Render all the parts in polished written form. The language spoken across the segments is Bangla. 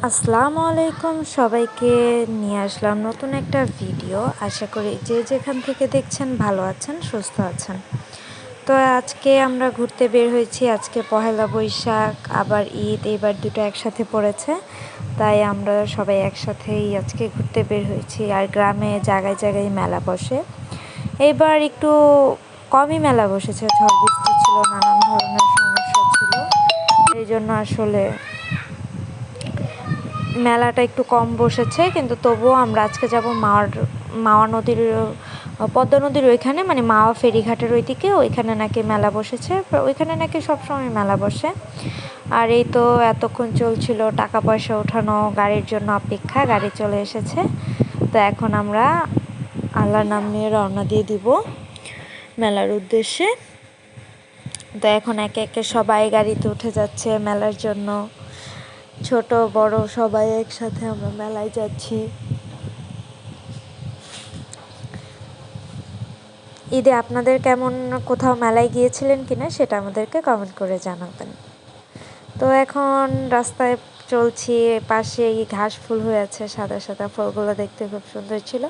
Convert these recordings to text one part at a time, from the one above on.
আসসালামু আলাইকুম, সবাইকে নিয়ে আসলাম নতুন একটা ভিডিও। আশা করি যে যেখান থেকে দেখছেন ভালো আছেন, সুস্থ আছেন। তো আজকে আমরা ঘুরতে বের হয়েছি। আজকে পহেলা বৈশাখ আবার ঈদ, এবার দুটো একসাথে পড়েছে, তাই আমরা সবাই একসাথেই আজকে ঘুরতে বের হয়েছি। আর গ্রামে জায়গায় জায়গায় মেলা বসে, এইবার একটু কমই মেলা বসেছে, ঝড় বৃষ্টি ছিল, নানান ধরনের সমস্যা ছিল, এই জন্য আসলে মেলাটা একটু কম বসেছে। কিন্তু তবুও আমরা আজকে যাব মাওয়া নদীর, পদ্মা নদীর ওইখানে, মানে মাওয়া ফেরিঘাটের ওইদিকে। ওইখানে নাকি মেলা বসেছে, ওইখানে নাকি সবসময় মেলা বসে। আর এই তো এতক্ষণ চলছিল টাকা পয়সা ওঠানো, গাড়ির জন্য অপেক্ষা, গাড়ি চলে এসেছে। তো এখন আমরা আল্লাহর নাম নিয়ে রওনা দিয়ে দিব মেলার উদ্দেশ্যে। তো এখন একে একে সবাই গাড়িতে উঠে যাচ্ছে মেলার জন্য, ছোট বড় সবাই একসাথে আমরা মেলায় যাচ্ছি। ঈদে আপনাদের কেমন, কোথাও মেলায় গিয়েছিলেন কিনা সেটা আমাদেরকে কমেন্ট করে জানাবেন। তো এখন রাস্তায় চলছি, পাশে ঘাস ফুল হয়ে আছে, সাদা সাদা ফুলগুলো দেখতে খুব সুন্দর ছিল।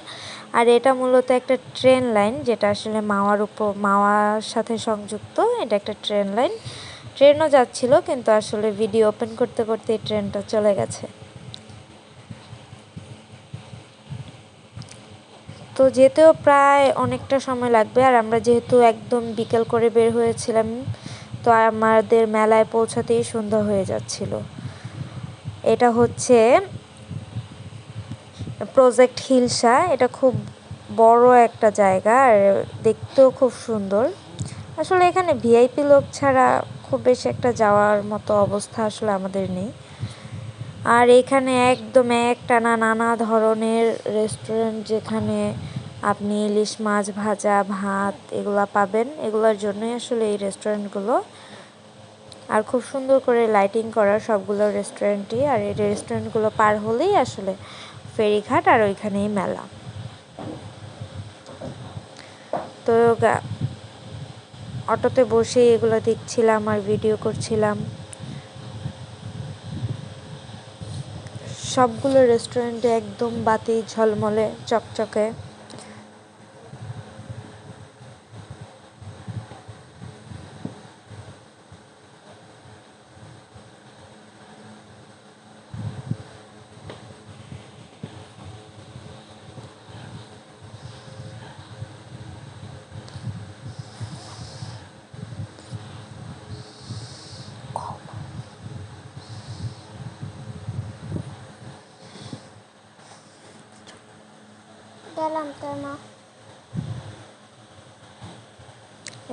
আর এটা মূলত একটা ট্রেন লাইন, যেটা আসলে মাওয়ার সাথে সংযুক্ত। এটা একটা ট্রেন লাইন, ট্রেনও যাচ্ছিল, কিন্তু আসলে ভিডিও ওপেন করতে করতে এই ট্রেনটা চলে গেছে। তো যেতেও প্রায় অনেকটা সময় লাগবে। আর আমরা যেহেতু একদম বিকেল করে বের হয়েছিলাম, তো আমাদের মেলায় পৌঁছাতেই সন্ধ্যা হয়ে যাচ্ছিল। এটা হচ্ছে প্রজেক্ট হিলসা, এটা খুব বড় একটা জায়গা আর দেখতেও খুব সুন্দর। আসলে এখানে ভিআইপি লোক ছাড়া খুব বেশি একটা যাওয়ার মতো অবস্থা আসলে আমাদের নেই। আর এখানে একদম একটানা নানা ধরনের রেস্টুরেন্ট, যেখানে আপনি ইলিশ মাছ ভাজা, ভাত এগুলো পাবেন। এগুলোর জন্যই আসলে এই রেস্টুরেন্টগুলো। আর খুব সুন্দর করে লাইটিং করা সবগুলো রেস্টুরেন্টই। আর এই রেস্টুরেন্টগুলো পার হলেই আসলে ফেরিঘাট, আর ওইখানেই মেলা। তো অটোতে বসেই এগুলো দেখছিলাম আর ভিডিও করছিলাম। সবগুলো রেস্টুরেন্টে একদম বাতি ঝলমলে চকচকে।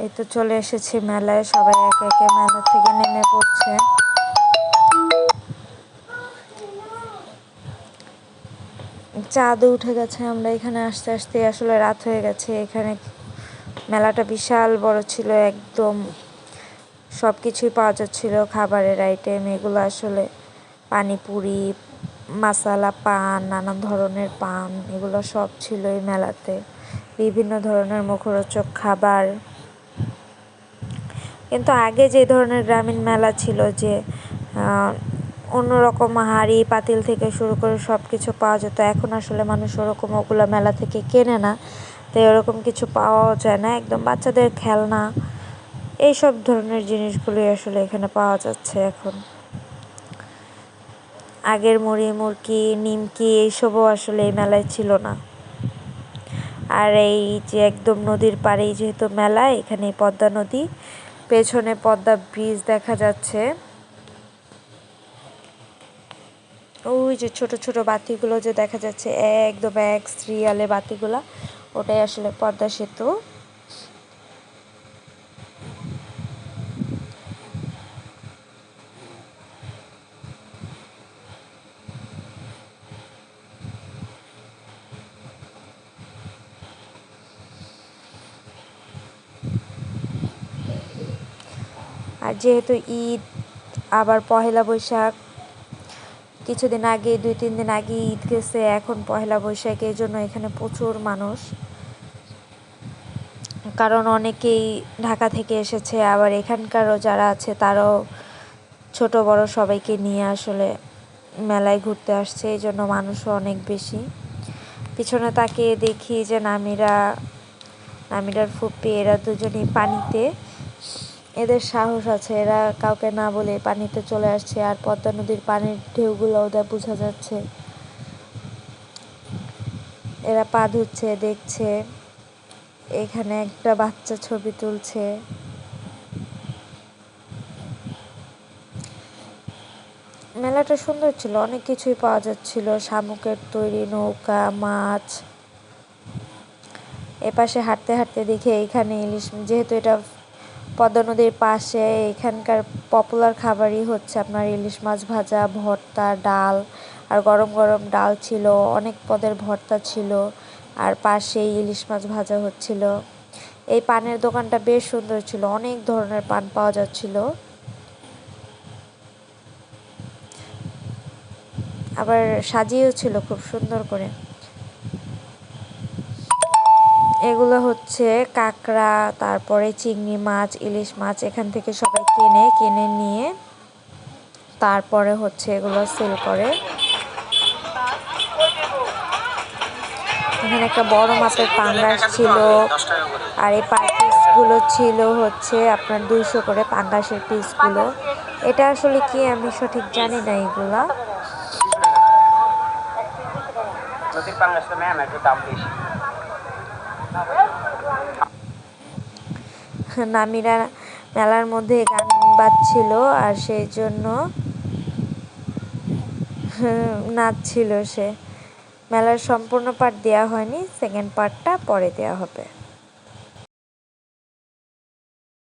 এই তো চলে এসেছি মেলায়, সবাই একে একে মেলা থেকে নেমে পড়ছে। চাঁদ উঠে গেছে, আমরা এখানে আসতে আসতে আসলে রাত হয়ে গেছে। এখানে মেলাটা বিশাল বড় ছিল, একদম সব কিছুই পাওয়া যাচ্ছিল, খাবারের আইটেম এগুলো আসলে পানিপুরি, মাসালা পান, নানান ধরনের পান, এগুলো সব ছিল এই মেলাতে। বিভিন্ন ধরনের মুখরোচক খাবার। কিন্তু আগে যে ধরনের গ্রামীণ মেলা ছিল, যে অন্যরকম হাঁড়ি পাতিল থেকে শুরু করে সব কিছু পাওয়া যেত, এখন আসলে মানুষ ওরকম ওগুলো মেলা থেকে কেনে না, তাই ওরকম কিছু পাওয়াও যায় না। একদম বাচ্চাদের খেলনা, এইসব ধরনের জিনিসগুলোই আসলে এখানে পাওয়া যাচ্ছে এখন। আগের মুড়ি মুড়কি, নিমকি এইসবও আসলে এই মেলায় ছিল না। আর এই যে একদম নদীর পাড়েই যেহেতু মেলা, এখানে পদ্মা নদী, পেছনে পদ্মা ব্রিজ দেখা যাচ্ছে। ওই যে ছোট ছোট বাতিগুলো যে দেখা যাচ্ছে, একদম এক সিরিয়ালে বাতিগুলা, ওটাই আসলে পদ্মা সেতু। আর যেহেতু ঈদ, আবার পহেলা বৈশাখ, কিছুদিন আগে, 2-3 দিন আগে ঈদ গেছে, এখন পহেলা বৈশাখ, এই জন্য এখানে প্রচুর মানুষ। কারণ অনেকেই ঢাকা থেকে এসেছে, আবার এখানকারও যারা আছে তারাও ছোট বড় সবাইকে নিয়ে আসলে মেলায় ঘুরতে আসছে, এই জন্য মানুষও অনেক বেশি। পিছনে তাকিয়ে দেখি যে নামিরার ফুপি এরা দুজনেই পানিতে, এদের সাহস আছে, এরা কাউকে না বলে পানিতে চলে আসছে। আর পদ্মা নদীর পানির ঢেউগুলো ওদের বোঝা যাচ্ছে, এরা পা ধুচ্ছে, দেখছে। এখানে একটা বাচ্চা ছবি তুলছে। মেলাটা সুন্দর ছিল, অনেক কিছুই পাওয়া যাচ্ছিল, শামুকের তৈরি নৌকা, মাছ। এপাশে হাঁটতে হাঁটতে দেখে এখানে ইলিশ, যেহেতু এটা পদ্মা নদীর পাশে, এখানকার পপুলার খাবারই হচ্ছে আপনার ইলিশ মাছ ভাজা, ভর্তা, ডাল। আর গরম গরম ডাল ছিল, অনেক পদের ভর্তা ছিল, আর পাশেই ইলিশ মাছ ভাজা হচ্ছিল। এই পানের দোকানটা বেশ সুন্দর ছিল, অনেক ধরনের পান পাওয়া যাচ্ছিল, আবার সাজিয়েও ছিল খুব সুন্দর করে। এগুলো হচ্ছে কাঁকড়া, তারপরে চিংড়ি মাছ, ইলিশ মাছ, এখান থেকে সবাই কিনে নিয়ে তারপরে হচ্ছে এগুলো সেল করে। এখানে একটা বড় মাপের পাঙ্গাস ছিল, আর এই পিসগুলো ছিল হচ্ছে আপনার 200 করে পাঙ্গাসের পিসগুলো। এটা আসলে কি আমি সঠিক জানি না এগুলা। নামিরা মেলার মধ্যে গান বাজছিল, আর সেই জন্য নাচছিল সে। মেলার সম্পূর্ণ পার্ট দেওয়া হয়নি, সেকেন্ড পার্টটা পরে দেওয়া হবে।